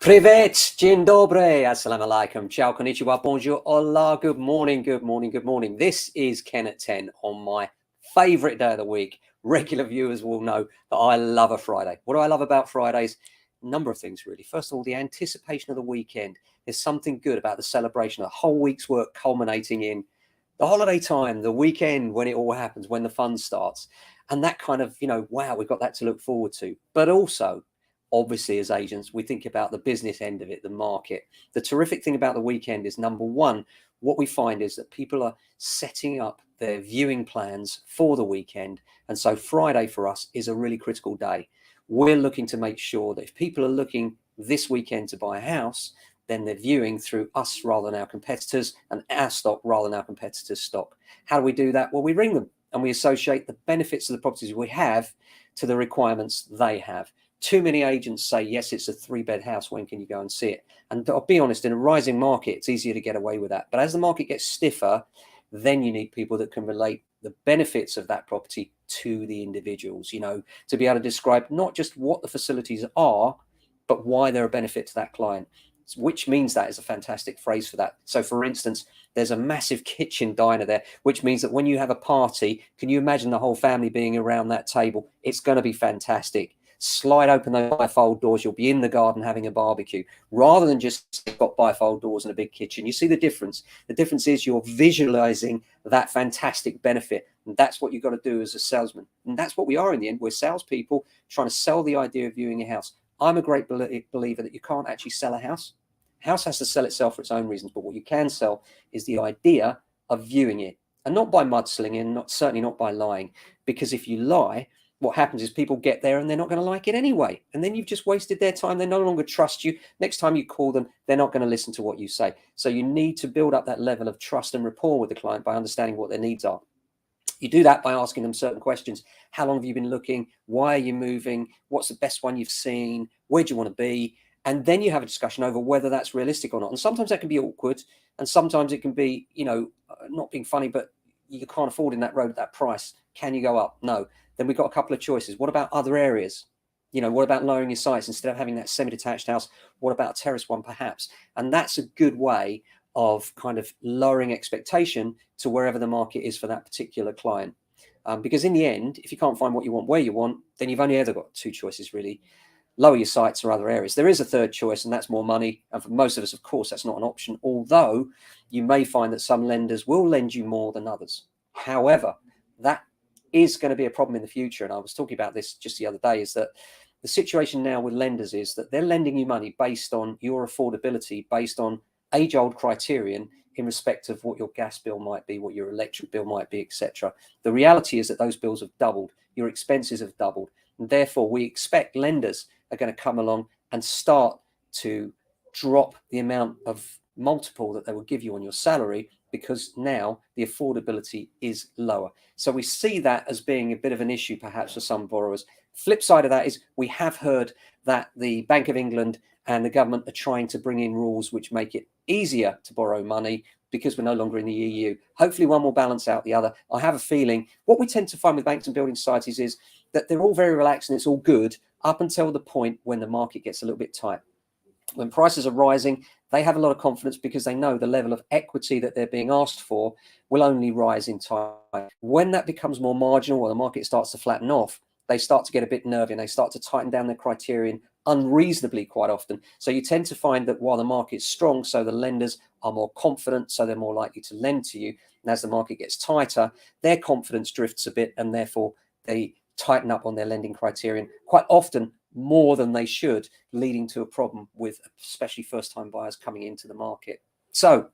Privet, dzień dobry, assalamu alaikum, ciao, konnichiwa, bonjour, hola, good morning, good morning, good morning. This is Ken at 10 on my favorite day of the week. Regular viewers will know that I love a Friday. What do I love about Fridays? A number of things, really. First of all, the anticipation of the weekend. There's something good about the celebration of the whole week's work culminating in the holiday time, the weekend, when it all happens, when the fun starts. And that kind of, wow, we've got that to look forward to. But also, obviously, as agents, we think about the business end of it, the market. The terrific thing about the weekend is, number one, what we find is that people are setting up their viewing plans for the weekend. And so Friday for us is a really critical day. We're looking to make sure that if people are looking this weekend to buy a house, then they're viewing through us rather than our competitors, and our stock rather than our competitors' stock. How do we do that? Well, we ring them and we associate the benefits of the properties we have to the requirements they have. Too many agents say, yes, it's a 3-bed house. When can you go and see it? And I'll be honest, in a rising market, it's easier to get away with that. But as the market gets stiffer, then you need people that can relate the benefits of that property to the individuals, to be able to describe not just what the facilities are, but why they're a benefit to that client, which means that is a fantastic phrase for that. So, for instance, there's a massive kitchen diner there, which means that when you have a party, can you imagine the whole family being around that table? It's going to be fantastic. Slide open those bifold doors, you'll be in the garden having a barbecue, rather than just got bifold doors and a big kitchen. You see the difference? The difference is you're visualizing that fantastic benefit. And that's what you've got to do as a salesman. And that's what we are in the end. We're salespeople trying to sell the idea of viewing a house. I'm a great believer that you can't actually sell a house. A house has to sell itself for its own reasons, but what you can sell is the idea of viewing it. And not by mudslinging, certainly not by lying, because if you lie, what happens is people get there and they're not going to like it anyway. And then you've just wasted their time. They no longer trust you. Next time you call them, they're not going to listen to what you say. So you need to build up that level of trust and rapport with the client by understanding what their needs are. You do that by asking them certain questions. How long have you been looking? Why are you moving? What's the best one you've seen? Where do you want to be? And then you have a discussion over whether that's realistic or not. And sometimes that can be awkward. And sometimes it can be, not being funny, but you can't afford in that road at that price. Can you go up? No. Then we've got a couple of choices. What about other areas? What about lowering your sights instead of having that semi-detached house? What about a terrace one perhaps? And that's a good way of kind of lowering expectation to wherever the market is for that particular client. Because in the end, if you can't find what you want where you want, then you've only ever got two choices really. Lower your sights or other areas. There is a third choice, and that's more money. And for most of us, of course, that's not an option, although you may find that some lenders will lend you more than others. However, that is going to be a problem in the future. And I was talking about this just the other day, is that the situation now with lenders is that they're lending you money based on your affordability, based on age-old criterion in respect of what your gas bill might be, what your electric bill might be, etc. The reality is that those bills have doubled. Your expenses have doubled. And therefore, we expect lenders are going to come along and start to drop the amount of multiple that they will give you on your salary, because now the affordability is lower. So we see that as being a bit of an issue perhaps for some borrowers. Flip side of that is we have heard that the Bank of England and the government are trying to bring in rules which make it easier to borrow money because we're no longer in the EU. Hopefully one will balance out the other. I have a feeling what we tend to find with banks and building societies is that they're all very relaxed and it's all good up until the point when the market gets a little bit tight. When prices are rising, they have a lot of confidence because they know the level of equity that they're being asked for will only rise in time. When that becomes more marginal or the market starts to flatten off, they start to get a bit nervy and they start to tighten down their criterion unreasonably quite often. So you tend to find that while the market's strong, so the lenders are more confident, so they're more likely to lend to you. And as the market gets tighter, their confidence drifts a bit and therefore they tighten up on their lending criterion, quite often more than they should, leading to a problem with especially first-time buyers coming into the market. So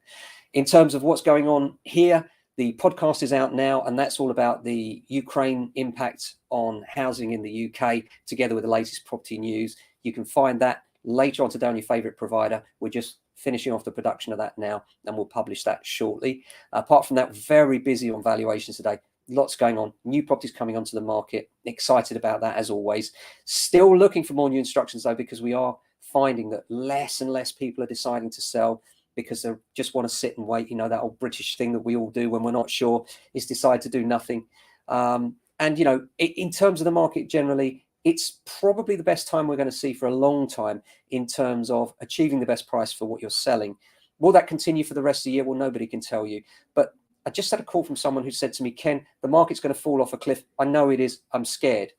in terms of what's going on here, the podcast is out now, and that's all about the Ukraine impact on housing in the UK, together with the latest property news. You can find that later on today on your favorite provider. We're just finishing off the production of that now, and we'll publish that shortly. Apart from that, very busy on valuations today. Lots going on, new properties coming onto the market. Excited about that as always. Still looking for more new instructions though, because we are finding that less and less people are deciding to sell because they just want to sit and wait. You know, that old British thing that we all do when we're not sure, is decide to do nothing. And, you know, in terms of the market generally, it's probably the best time we're going to see for a long time in terms of achieving the best price for what you're selling. Will that continue for the rest of the year? Well, nobody can tell you. But I just had a call from someone who said to me, Ken, the market's going to fall off a cliff. I know it is. I'm scared.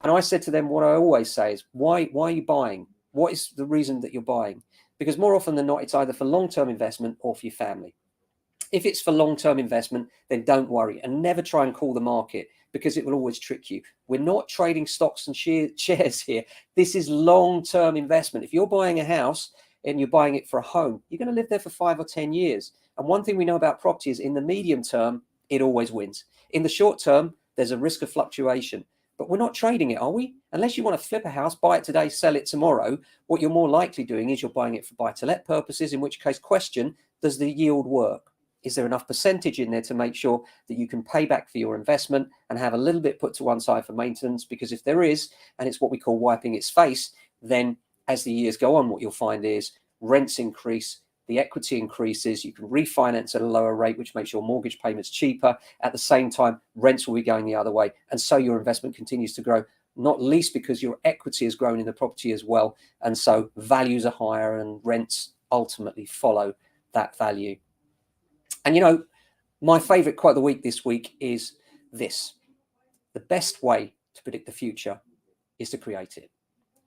And I said to them, what I always say is, why are you buying? What is the reason that you're buying? Because more often than not, it's either for long-term investment or for your family. If it's for long-term investment, then don't worry and never try and call the market, because it will always trick you. We're not trading stocks and shares here. This is long-term investment. If you're buying a house and you're buying it for a home, you're going to live there for 5 or 10 years. And one thing we know about property is in the medium term, it always wins. In the short term, there's a risk of fluctuation. But we're not trading it, are we? Unless you want to flip a house, buy it today, sell it tomorrow, what you're more likely doing is you're buying it for buy-to-let purposes, in which case, question, does the yield work? Is there enough percentage in there to make sure that you can pay back for your investment and have a little bit put to one side for maintenance? Because if there is, and it's what we call wiping its face, then as the years go on, what you'll find is rents increase, the equity increases, you can refinance at a lower rate, which makes your mortgage payments cheaper. At the same time, rents will be going the other way. And so your investment continues to grow, not least because your equity has grown in the property as well. And so values are higher and rents ultimately follow that value. And, you know, my favorite quote of the week this week is this: the best way to predict the future is to create it.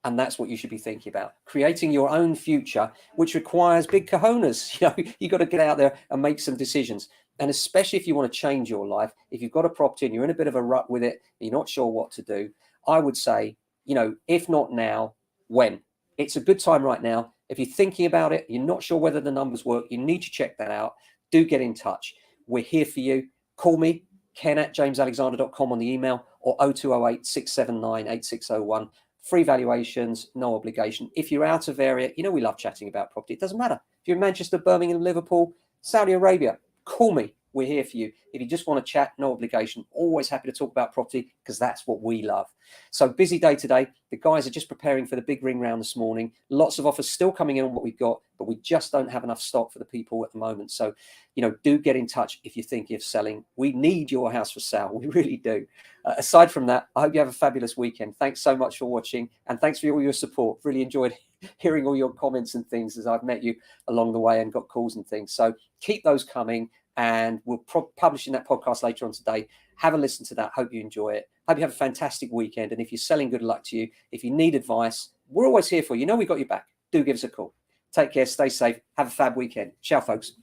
And that's what you should be thinking about, creating your own future, which requires big cojones. You know, you got to get out there and make some decisions. And especially if you want to change your life, if you've got a property and you're in a bit of a rut with it, you're not sure what to do, I would say, you know, if not now, when? It's a good time right now. If you're thinking about it, you're not sure whether the numbers work, you need to check that out. Do get in touch. We're here for you. Call me, ken@jamesalexander.com on the email, or 0208 679 8601. Free valuations, no obligation. If you're out of area, you know we love chatting about property. It doesn't matter. If you're in Manchester, Birmingham, Liverpool, Saudi Arabia, call me. We're here for you. If you just want to chat, no obligation. Always happy to talk about property, because that's what we love. So busy day today. The guys are just preparing for the big ring round this morning. Lots of offers still coming in on what we've got, but we just don't have enough stock for the people at the moment. So, you know, do get in touch if you're thinking of selling. We need your house for sale. We really do. Aside from that, I hope you have a fabulous weekend. Thanks so much for watching, and thanks for all your support. Really enjoyed hearing all your comments and things as I've met you along the way and got calls and things. So keep those coming, and we'll publishing that podcast later on today. Have a listen to that. Hope you enjoy it. Hope you have a fantastic weekend. And if you're selling, good luck to you. If you need advice, we're always here for you. You know we got your back. Do give us a call. Take care. Stay safe. Have a fab weekend. Ciao, folks.